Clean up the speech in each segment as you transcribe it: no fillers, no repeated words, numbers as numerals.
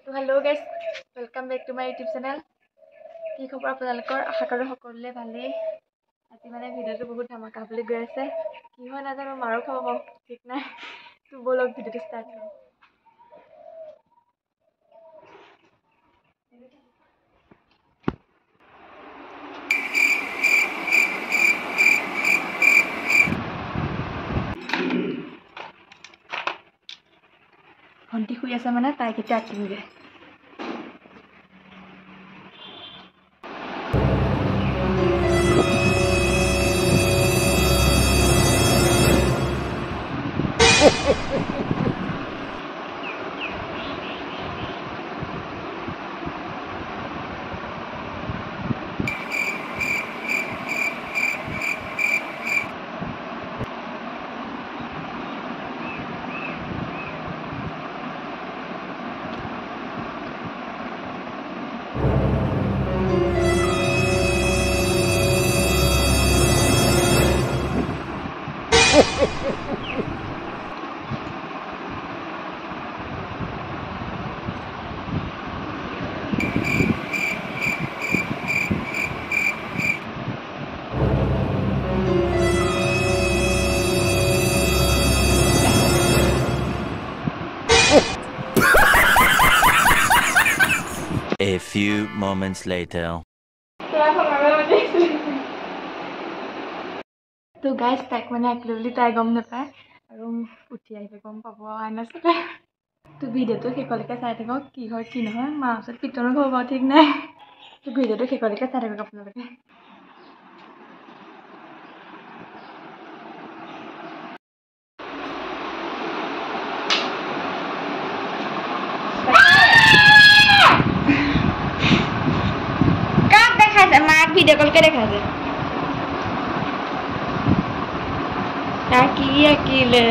তো hello' guys, welcome back to my YouTube channel. কি খবৰ আপোনালোকৰ? আশা কৰোঁ সকলোৰে ভালেই। আজি মানে ভিডিঅ'টো বহুত ধামাকা বুলি গৈ আছে। কি হয় নাজানো, মাৰো খাব পাওঁ, ঠিক নাই। তো ব'লক ভিডিঅ'টো ষ্টাৰ্ট কৰোঁ। ভণ্টি শুই আছে মানে তাইক এতিয়া আঁকিমগৈ। A few moments later. তো গাইজ, তাইক মানে আঁকিলো বুলি তাই গম নাপায় আৰু উঠি আহিলে গম পাব আইনা চালে। তো ভিডিঅ'টো শেষলৈকে চাই থাকক, কি হয় কি নহয়। মাৰ ওচৰত পিটনো খাব পাওঁ, ঠিক নাই। তো ভিডিঅ'টো শেষলৈকে চাই থাকক আপোনালোকে। কাক দেখাইছে? মাক ভিডিঅ' কলকে দেখাইছে। তাই কি আঁকিলে?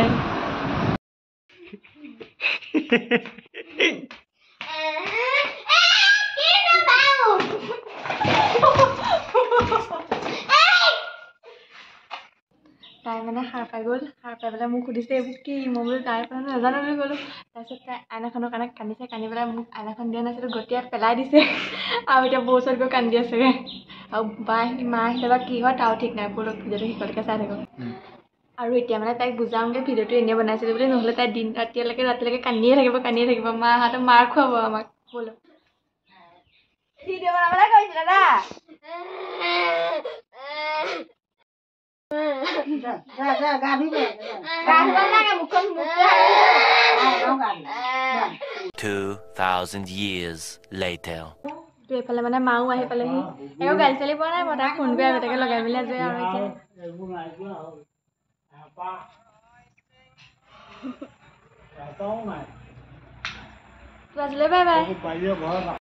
তাই মানে সাৰ পাই গ'ল। সাৰ পাই পেলাই মোক সুধিছে এইবোৰ কি? মই বোলো তাইৰ পৰা নাজানো বুলি ক'লোঁ। তাৰপিছত তাই আইনাখনৰ কাৰণে কান্দিছে, কান্দি পেলাই মোক আইনাখন দিয়া নাছিলোঁ, গতিয়াই পেলাই দিছে। আৰু এতিয়া বৌ ওচৰত গৈ কান্দি আছেগৈ। আৰু মা আহিলে বা কি হয় তাও ঠিক নাই। ব'লক ভিডিঅ'টো শেষলৈকে চাই থাকক। আৰু এতিয়া মানে তাইক বুজাওঁগৈ ভিডিঅ'টো এনেই বনাইছিলোঁ বুলি, নহ'লে তাই দিন ৰাতিলৈকে কান্দিয়ে থাকিব। মাহঁতে মাৰ খুৱাব আমাক। ব'লক। ভিডিঅ' বনাবলৈ কৈছিলে না। $2,000 years later. তো এইফালে মানে মাও আহি পালেহি। একো গালি চালি পোৱা নাই, মই তাইক ফোন কৰি আগতীয়াকৈ লগাই মেলি আজৰি। আৰু এতিয়া আজিলৈ বাই বাই।